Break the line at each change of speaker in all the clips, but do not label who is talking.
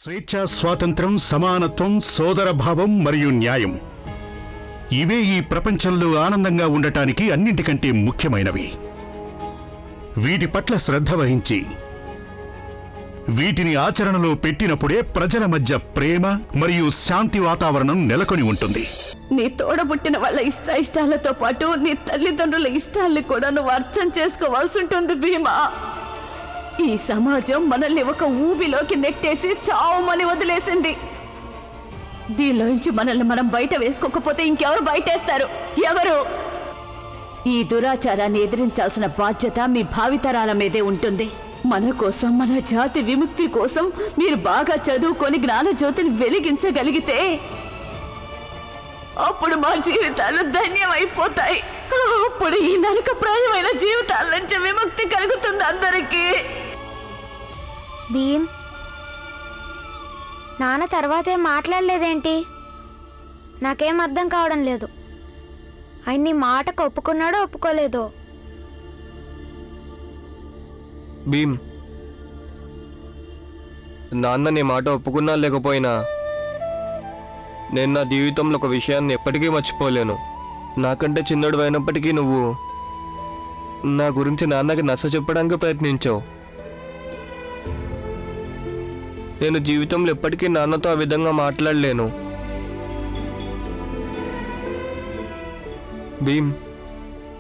స్వేచ్ఛ, స్వాతంత్రం, సమానత్వం, సోదరభావం మరియు న్యాయం ఇవే ఈ ప్రపంచంలో ఆనందంగా ఉండటానికి అన్నింటికంటే ముఖ్యమైనవి. వీటి పట్ల శ్రద్ధ వహించి వీటిని ఆచరణలో పెట్టినప్పుడే ప్రజల మధ్య ప్రేమ మరియు శాంతి వాతావరణం నెలకొని ఉంటుంది.
నీ తోడబుట్టిన వాళ్ళ ఇష్టాలతో పాటు నీ తల్లిదండ్రుల ఇష్టాల్ని కూడా నువ్వు అర్థం చేసుకోవాల్సి ఉంటుంది భీమా. ఈ సమాజం మనల్ని ఒక ఊబిలోకి నెట్టేసి చావుమని వదిలేసింది. దీనిలోంచి మనల్ని మనం బయట వేసుకోకపోతే ఇంకెవరు బయటేస్తారు? ఎవరు? ఈ దురాచారాన్ని ఎదిరించాల్సిన బాధ్యత మీ భావితరాల మీదే ఉంటుంది. మన కోసం, మన జాతి విముక్తి కోసం మీరు బాగా చదువుకొని జ్ఞానజ్యోతిని వెలిగించగలిగితే అప్పుడు మా జీవితాలు ధన్యమైపోతాయి. అప్పుడు ఈ నరకప్రాయమైన జీవితాల నుంచి విముక్తి కలుగుతుంది అందరికీ.
భీమ్, నాన్న తర్వాత ఏం మాట్లాడలేదేంటి? నాకేం అర్థం కావడం లేదు. ఆయన నీ మాటకు ఒప్పుకున్నాడో ఒప్పుకోలేదో?
భీమ్, నాన్న నీ మాట ఒప్పుకున్నా లేకపోయినా నేను నా జీవితంలో ఒక విషయాన్ని ఎప్పటికీ మర్చిపోలేను. నాకంటే చిన్నడు అయినప్పటికీ నువ్వు నా గురించి నాన్నకి నచ్చ చెప్పడానికి ప్రయత్నించావు. నేను జీవితంలో ఎప్పటికీ నాన్నతో ఆ విధంగా మాట్లాడలేను. భీమ్,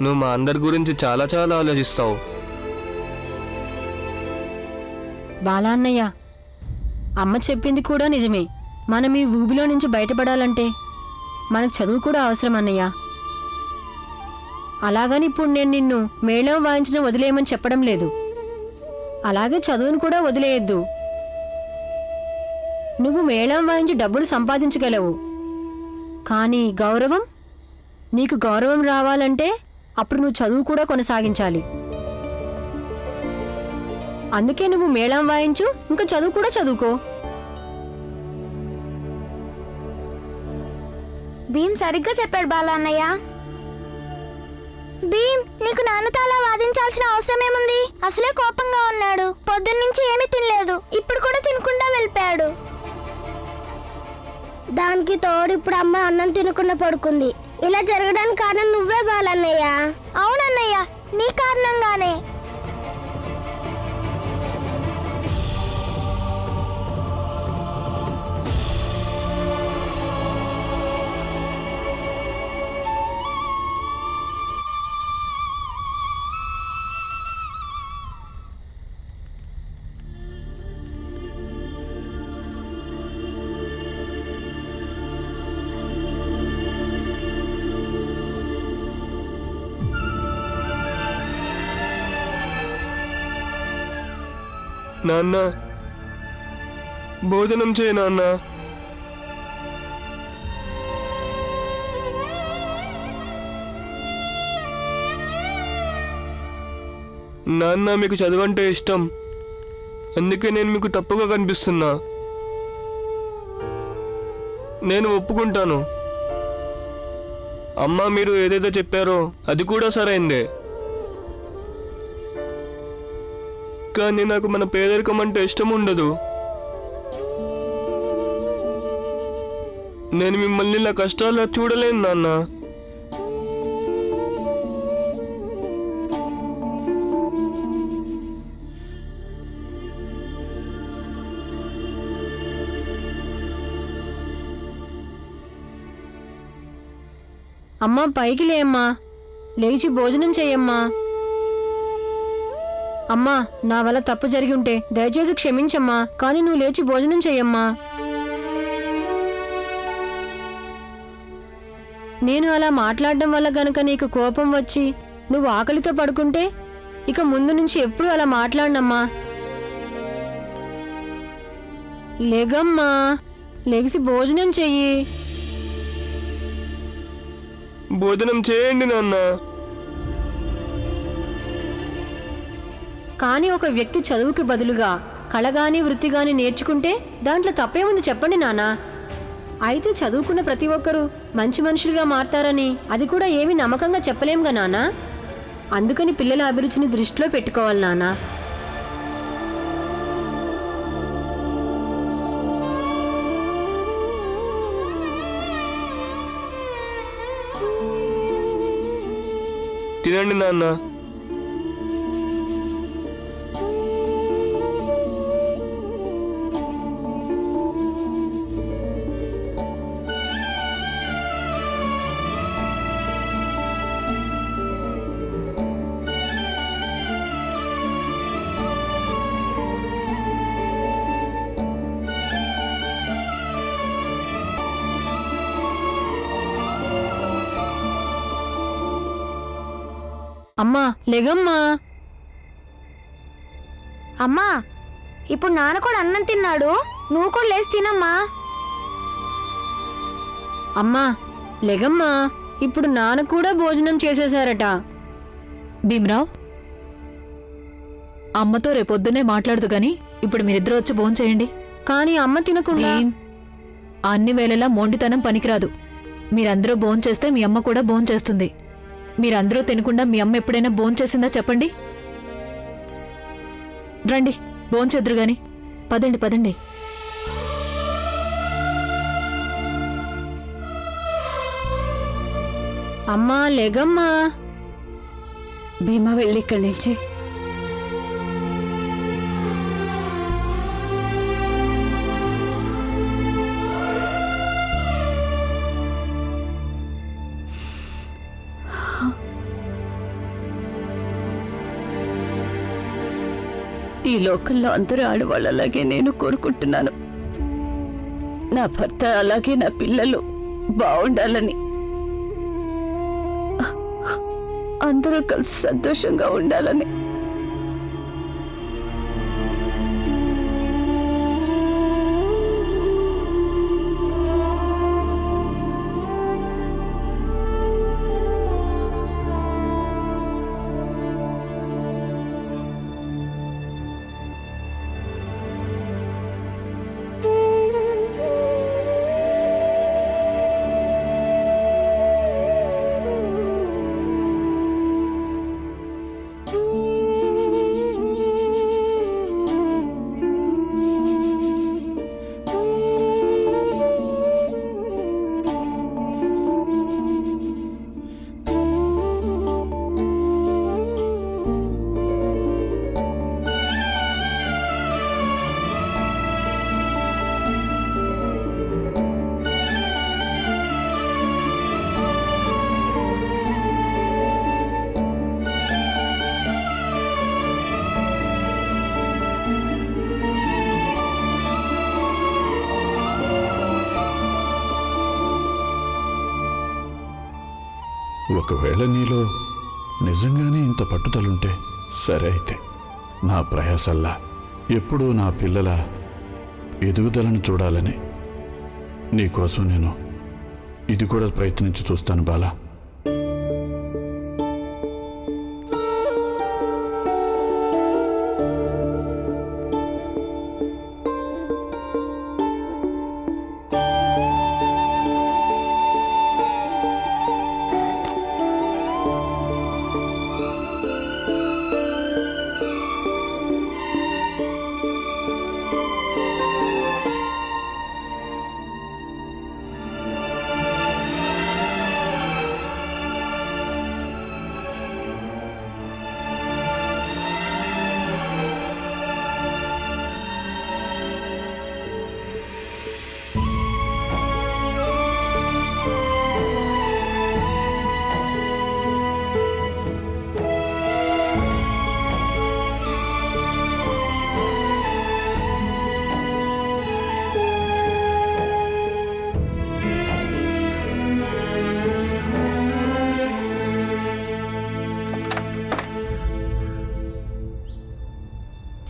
నువ్వు మా అందరి గురించి చాలా చాలా ఆలోచిస్తావు.
బాలాన్నయ్య, అమ్మ చెప్పింది కూడా నిజమే. మనం ఈ ఊబిలో నుంచి బయటపడాలంటే మనకు చదువు కూడా అవసరం అన్నయ్య. అలాగని ఇప్పుడు నేను నిన్ను మేళం వాయించడం వదిలేయమని చెప్పడం లేదు. అలాగే చదువును కూడా వదిలేయద్దు. నువ్వు మేళం వాయించి డబ్బులు సంపాదించగలవు, కానీ గౌరవం, నీకు గౌరవం రావాలంటే అప్పుడు నువ్వు చదువు కూడా కొనసాగించాలి. అందుకే నువ్వు మేళం వాయించు, ఇంకా చదువు కూడా చదువుకో.
భీమ్ సరిగ్గా చెప్పాడు బాలన్నయ్య. భీమ్, నీకు నాన్నతో అలా వాదించాల్సిన అవసరం ఏముంది? అసలే కోపంగా ఉన్నాడు. పొద్దున్నుంచి ఏమీ తినలేదు, ఇప్పుడు కూడా తినకుండా వెళ్ళిపోయాడు. దానికి తోడు ఇప్పుడు అమ్మ అన్నం తినకుండా పడుకుంది. ఇలా జరగడానికి కారణం నువ్వే బాలన్నయ్య. అవునన్నయ్య, నీ కారణంగానే.
నాన్న, భోజనం చేయ నాన్న. నాన్న, మీకు చదువంటే ఇష్టం, అందుకే నేను మీకు తప్పుగా కనిపిస్తున్నా. నేను ఒప్పుకుంటాను. అమ్మ మీరు ఏదైతే చెప్పారో అది కూడా సరైందే. కానీ నాకు మన పేదరికం అంటే ఇష్టం ఉండదు. నేను మిమ్మల్ని ఇలా కష్టాల్లో చూడలేను నాన్న.
అమ్మా, పైకి లేమ్మా, లేచి భోజనం చెయ్యమ్మా. అమ్మా, నా వల్ల తప్పు జరిగి ఉంటే దయచేసి క్షమించమ్మా, కానీ నువ్వు లేచి భోజనం చెయ్యమ్మా. నేను అలా మాట్లాడడం వల్ల గనుక నీకు కోపం వచ్చి నువ్వు ఆకలితో పడుకుంటే ఇక ముందు నుంచి ఎప్పుడూ అలా మాట్లాడనమ్మా. లేగమ్మా, లేచి భోజనం చెయ్యి.
భోజనం చేయండి నాన్న.
కానీ ఒక వ్యక్తి చదువుకి బదులుగా కళగాని వృత్తిగాని నేర్చుకుంటే దాంట్లో తప్పేముంది చెప్పండి నాన్న. అయితే చదువుకున్న ప్రతి ఒక్కరూ మంచి మనుషులుగా మారతారని అది కూడా ఏమీ నమ్మకంగా చెప్పలేంగా నాన్న. అందుకని పిల్లల అభిరుచిని దృష్టిలో పెట్టుకోవాలి నాన్న.
తినండి నాన్న.
అమ్మా లెగమ్మా.
అమ్మా ఇప్పుడు నాన్న కూడా అన్నం తిన్నాడు, నువ్వు కూడా లేచి తినమ్మా.
అమ్మా లెగమ్మా, ఇప్పుడు నాన్న కూడా భోజనం చేసేశారట.
భీమరావ్, అమ్మతో రేపొద్దునే మాట్లాడదు గాని ఇప్పుడు మీరిద్దరూ వచ్చి భోంచేయండి.
కానీ అమ్మ తినకుండా.
భీమ్, అన్ని వేళలా మొండితనం పనికిరాదు. మీరందరూ భోంచేస్తే మీ అమ్మ కూడా భోంచేస్తుంది. మీరందరూ తినకుండా మీ అమ్మ ఎప్పుడైనా భోంచేసిందా చెప్పండి. రండి భోంచేద్దురు గాని. పదండి పదండి.
అమ్మా లెగమ్మా.
భీమా వెళ్ళి ఇక్కడి నుంచి. ఈ లోకంలో అందరూ ఆడవాళ్ళలాగే నేను కోరుకుంటున్నాను. నా భర్త అలాగే నా పిల్లలు బాగుండాలని, అందరూ కలిసి సంతోషంగా ఉండాలని.
ఒకవేళ నీలో నిజంగానే ఇంత పట్టుదలుంటే సరే, అయితే నా ప్రయాసల్లా ఎప్పుడూ నా పిల్లల ఎదుగుదలను చూడాలని నీకోసం నేను ఇది కూడా ప్రయత్నించి చూస్తాను బాలా.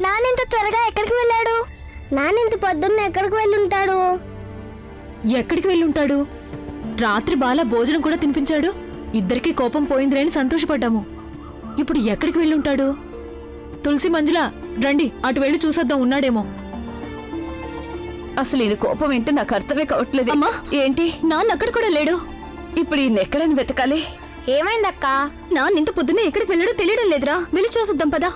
నాన్నెంత త్వరగా ఎక్కడికి వెళ్ళాడు? నాన్నెంత పొద్దున్న ఎక్కడికి వెళ్ళుంటాడు?
ఎక్కడికి వెళ్ళుంటాడు? రాత్రి బాలా భోజనం కూడా తినిపించాడు. ఇద్దరికీ కోపం పోయిందిలేని సంతోషపడ్డాము. ఇప్పుడు ఎక్కడికి వెళ్ళుంటాడు? తులసి, మంజుల రండి, అటు వెళ్ళి చూసొద్దాం, ఉన్నాడేమో. అసలు ఈయన కోపం ఏంటో నాకు అర్థమే కావట్లేదు. అమ్మా, ఏంటి? నాన్న అక్కడ కూడా లేడు. ఇప్పుడు ఈయన ఎక్కడని వెతకాలి?
ఏమైందక్క?
నాన్న ఇంత పొద్దున్నే ఎక్కడికి వెళ్ళాడో తెలియడం లేదురా. వెళ్ళి చూసొద్దాం పదా.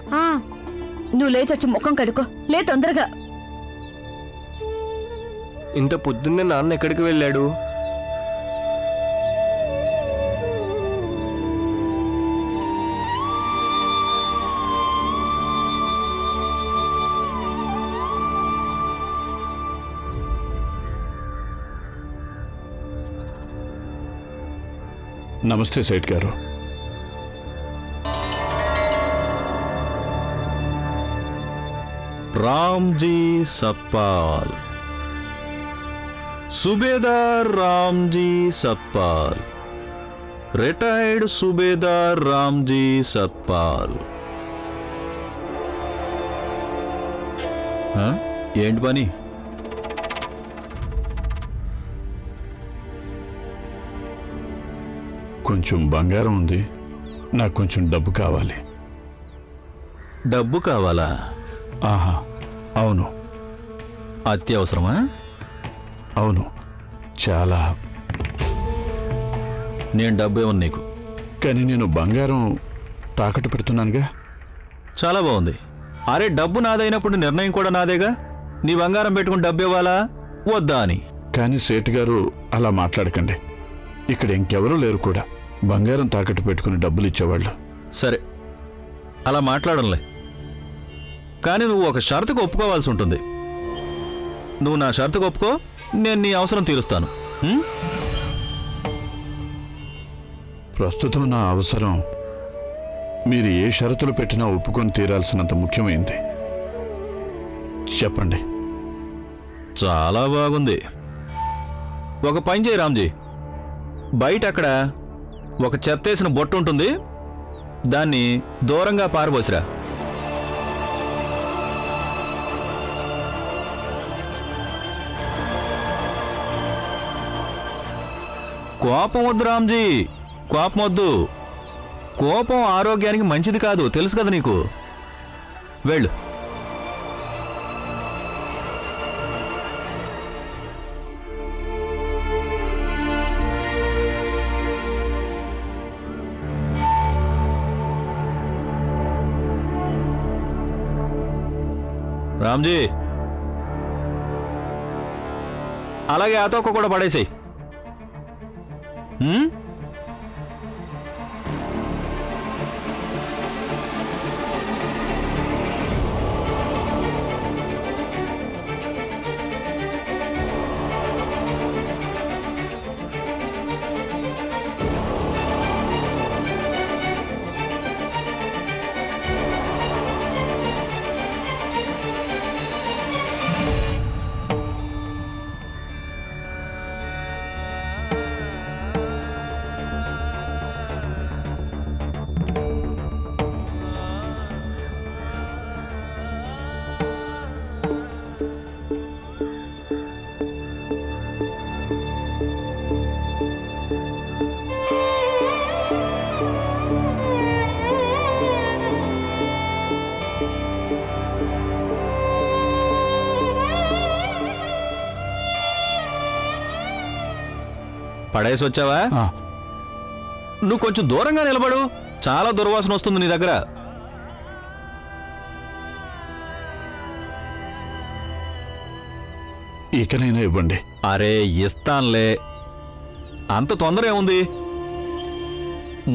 నువ్వు లేచొచ్చి ముఖం కడుకో, లే తొందరగా.
ఇంత పొద్దున్నే నాన్న ఎక్కడికి వెళ్ళాడు?
నమస్తే సేట్ గారు.
రామ్జీ సత్పాల్, సుబేదార్ రామ్జీ సత్పాల్, రిటైర్డ్ సుబేదార్ రామ్జీ సత్పాల్. ఏంటి పని?
కొంచెం బంగారం ఉంది, నాకు కొంచెం డబ్బు కావాలి.
డబ్బు కావాలా?
ఆహా, అవును
అత్యవసరమా?
అవును, చాలా.
నేను డబ్బు ఇవ్వను నీకు.
కానీ నేను బంగారం తాకట్టు పెడుతున్నానుగా.
చాలా బాగుంది. అరే, డబ్బు నాదైనప్పుడు నిర్ణయం కూడా నాదేగా. నీ బంగారం పెట్టుకుని డబ్బు ఇవ్వాలా వద్దా అని.
కానీ సేట్ గారు అలా మాట్లాడకండి. ఇక్కడ ఇంకెవరూ లేరు కూడా బంగారం తాకట్టు పెట్టుకుని డబ్బులు ఇచ్చేవాళ్ళు.
సరే, అలా మాట్లాడంలే. కానీ నువ్వు ఒక షరతుకు ఒప్పుకోవాల్సి ఉంటుంది. నువ్వు నా షరతుకు ఒప్పుకో, నేను నీ అవసరం తీరుస్తాను.
ప్రస్తుతం నా అవసరం మీరు ఏ షరతులు పెట్టినా ఒప్పుకొని తీరాల్సినంత ముఖ్యమైంది. చెప్పండి.
చాలా బాగుంది. ఒక పని చేయి రామ్జీ, బయట అక్కడ ఒక చెత్తేసిన బొట్టు ఉంటుంది, దాన్ని దూరంగా పారబోసిరా. కోపం వద్దు రామ్జీ, కోపం వద్దు. కోపం ఆరోగ్యానికి మంచిది కాదు, తెలుసు కదా నీకు. వెళ్ళు. రామ్జీ, అలాగే ఆ తోక కూడా పడేసేయి. పడేసి వచ్చావా? నువ్వు కొంచెం దూరంగా నిలబడు, చాలా దుర్వాసన వస్తుంది నీ దగ్గర.
ఇకనైనా ఇవ్వండి.
అరే, ఇస్తాన్లే, అంత తొందర ఏముంది.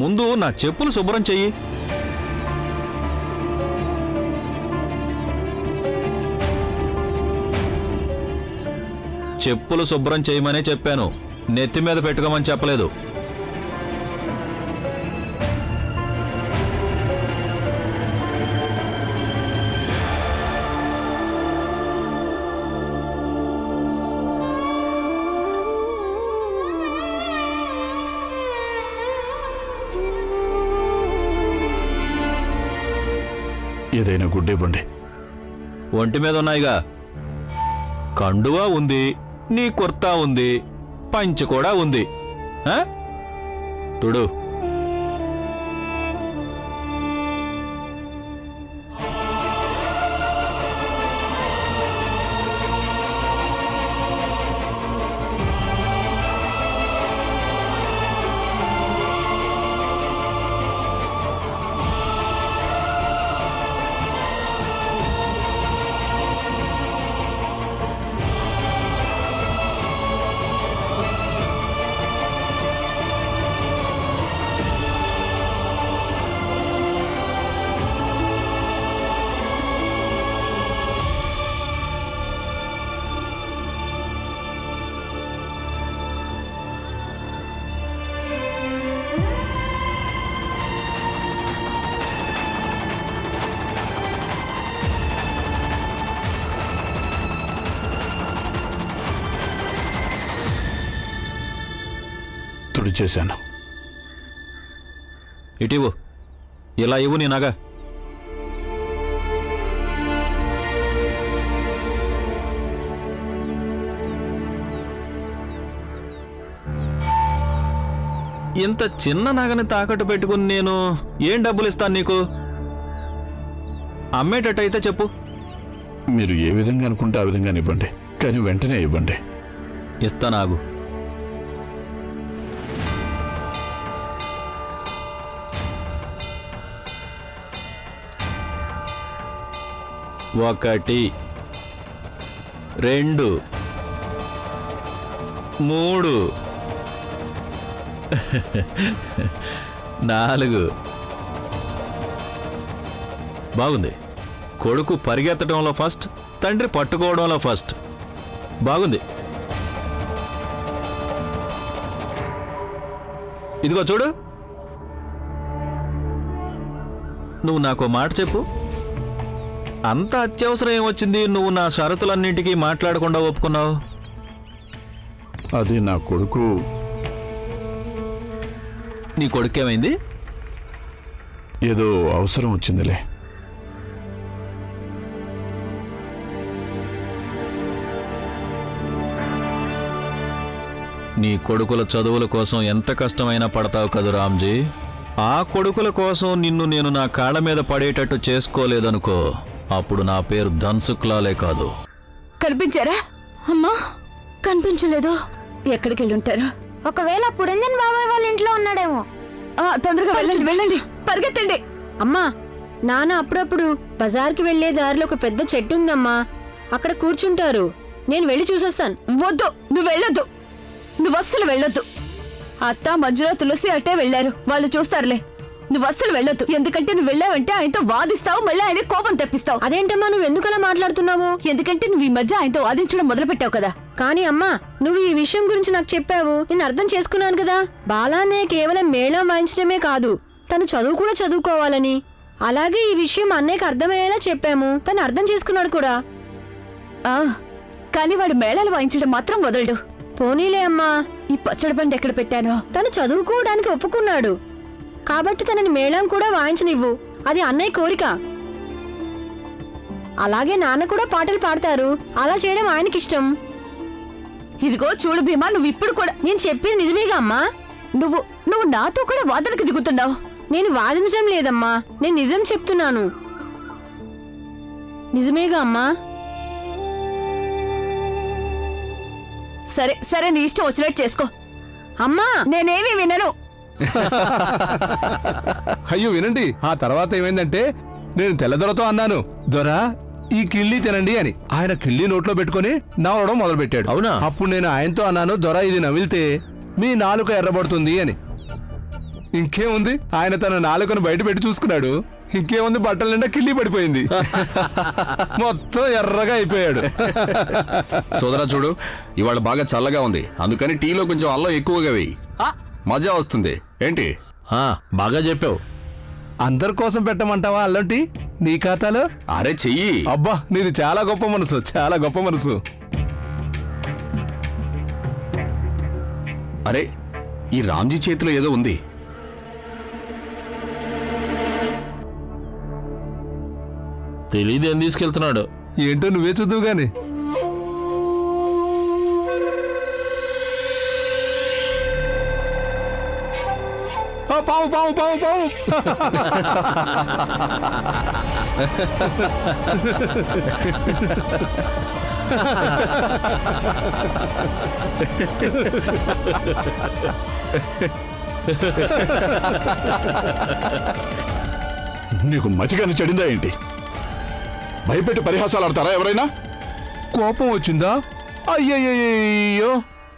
ముందు నా చెప్పులు శుభ్రం చెయ్యి. చెప్పులు శుభ్రం చేయమనే చెప్పాను, నెత్తి మీద పెట్టుకోమని చెప్పలేదు.
ఏదైనా గుడ్డ ఇవ్వండి.
ఒంటి మీద ఉన్నాయిగా, కండువా ఉంది, నీ కుర్తా ఉంది, పంచె కూడా ఉంది. తుడు.
తుడిచేశాను.
ఇటివ్వు, ఇలా ఇవ్వు నీ నగ. ఇంత చిన్న నగని తాకట్టు పెట్టుకుని నేను ఏం డబ్బులు ఇస్తాను నీకు? అమ్మేటట్టయితే చెప్పు.
మీరు ఏ విధంగా అనుకుంటే ఆ విధంగా ఇవ్వండి, కానీ వెంటనే ఇవ్వండి.
ఇస్తానాగు. ఒకటి, 2, 3, 4. బాగుంది. కొడుకు పరిగెత్తడంలో ఫస్ట్, తండ్రి పట్టుకోవడంలో ఫస్ట్. బాగుంది. ఇదిగో చూడు, నువ్వు నాకు మాట చెప్పు. అంత అత్యవసరం ఏమొచ్చింది నువ్వు నా షరతులన్నింటికీ మాట్లాడకుండా ఒప్పుకున్నావు?
అది నా కొడుకు.
నీ కొడుకేమైంది?
ఏదో అవసరం వచ్చిందిలే.
నీ కొడుకుల చదువుల కోసం ఎంత కష్టమైనా పడతావు కదూ రామ్జీ. ఆ కొడుకుల కోసం నిన్ను నేను నా కాళ్ళ మీద పడేటట్టు చేసుకోలేదనుకో, అప్పుడు నా పేరు ధన్సుక్లాలే కాదు.
కనిపించారా?
అమ్మా కనిపించలేదు.
ఎక్కడికి వెళ్ళి ఉంటారు?
ఒకవేళ పురంజన్ బాబాయ్ వాళ్ళ ఇంట్లో ఉన్నాడేమో.
తొందరగా వెళ్ళండి, వెళ్ళండి, పరిగెత్తండి.
అమ్మా, నాన్న అప్పుడప్పుడు బజార్కి వెళ్లే దారిలో ఒక పెద్ద చెట్టు ఉందమ్మా, అక్కడ కూర్చుంటారు. నేను వెళ్ళి చూసొస్తాను.
వద్దు, నువ్వు వెళ్ళొద్దు, నువ్వు అస్సలు వెళ్ళొద్దు. అత్త మధ్యలో తులసి అట్టే వెళ్ళారు, వాళ్ళు చూస్తారులే. నువ్వు అస్సలు వెళ్ళొద్దు, ఎందుకంటే నువ్వు వెళ్ళావంటే ఆయనతో వాదిస్తావు, మళ్ళీ ఆయన కోపం తెప్పిస్తావు.
అదేంటమ్మా నువ్వు ఎందుకలా మాట్లాడుతున్నావు?
ఎందుకంటే నువ్వు ఈ మధ్య ఆయనతో వాదించడం మొదలు పెట్టావు కదా.
కానీ అమ్మా, నువ్వు ఈ విషయం గురించి నాకు చెప్పావు, నేను అర్థం చేసుకున్నాను కదా. బాలానే కేవలం మేళం వాయించడమే కాదు, తను చదువు కూడా చదువుకోవాలని. అలాగే ఈ విషయం అన్నయ్యకి అర్థమయ్యేలా చెప్పాము, తను అర్థం చేసుకున్నాడు కూడా.
కానీ వాడు మేళాలు వాయించడం మాత్రం వదలడు.
పోనీలే అమ్మా,
ఈ పచ్చడి బండి ఎక్కడ పెట్టానో.
తను చదువుకోవడానికి ఒప్పుకున్నాడు కాబట్టి తనని మేళం కూడా వాయించనివ్వు, అది అన్నయ్య కోరిక. అలాగే నాన్న కూడా పాటలు పాడతారు, అలా చేయడం ఆయనకిష్టం.
ఇదిగో చూడు భీమా, నువ్వు ఇప్పుడు కూడా
నేను చెప్పేది నిజమేగా అమ్మా.
నువ్వు నాతో కూడా వాదనకు దిగుతున్నావు.
నేను వాదించడం లేదమ్మా, నేను నిజం చెప్తున్నాను. నిజమేగా అమ్మా.
సరే సరే, నీ ఇష్టం వచ్చినట్టు చేసుకో.
అమ్మా,
నేనేమీ వినను.
అయ్యో వినండి, ఆ తర్వాత ఏమైందంటే నేను తెల్లదొరతో అన్నాను, దొర ఈ కిళ్ళి తినండి అని. ఆయన కిళ్ళి నోట్లో పెట్టుకుని నవ్వడం మొదలు పెట్టాడు.
అవునా?
అప్పుడు నేను ఆయనతో అన్నాను, దొర ఇది నవిలితే మీ నాలుక ఎర్రబడుతుంది అని. ఇంకేముంది, ఆయన తన నాలుకను బయట పెట్టి చూసుకున్నాడు. ఇంకేముంది, బట్టల నిండా కిళ్ళి పడిపోయింది. మొత్తం ఎర్రగా అయిపోయాడు.
సోదరా చూడు, ఇవాళ బాగా చల్లగా ఉంది, అందుకని టీలో కొంచెం అల్లం ఎక్కువగా వేయి, మజా వస్తుంది. ఏంటి?
బాగా చెప్పావు.
అందరి కోసం పెట్టమంటావా అల్లం టీ నీ ఖాతాలో?
అరే చెయ్యి.
అబ్బా, నీది చాలా గొప్ప మనసు, చాలా గొప్ప మనసు.
అరే, ఈ రామ్జీ చేతిలో ఏదో ఉంది.
తెలీదేం తీసుకెళ్తున్నాడు.
ఏంటో నువ్వే చూద్దువు గాని. పావు పావు పావు పావు.
నీకు మతిగాని చెడిందా ఏంటి? భయపెట్టి పరిహాసాలు ఆడతారా ఎవరైనా?
కోపం వచ్చిందా? అయ్యయ్యో,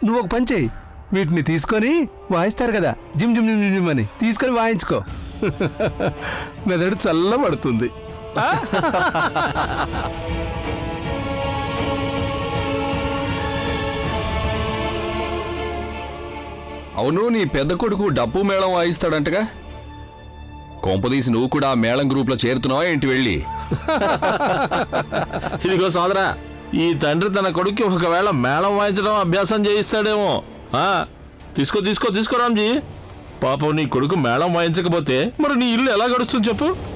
నువ్వు ఒక పని చెయ్యి, వీటిని తీసుకొని వాయిస్తారు కదా, జిమ్ జిమ్ జిమ్ జిమ్ అని తీసుకొని వాయించుకో. మెదడు చల్లబడుతుంది.
అవును, నీ పెద్ద కొడుకు డప్పు మేళం వాయిస్తాడంటగా. కొంపదీసి నువ్వు కూడా ఆ మేళం గ్రూప్లో చేరుతున్నావా ఏంటి వెళ్ళి?
ఇదిగో సోదరా, ఈ తండ్రి తన కొడుక్కి ఒకవేళ మేళం వాయించడం అభ్యాసం చేయిస్తాడేమో.
తీసుకో తీసుకో తీసుకో రామ్జీ. పాపం నీ కొడుకు మేళం వాయించకపోతే మరి నీ ఇల్లు ఎలా గడుస్తుంది చెప్పు.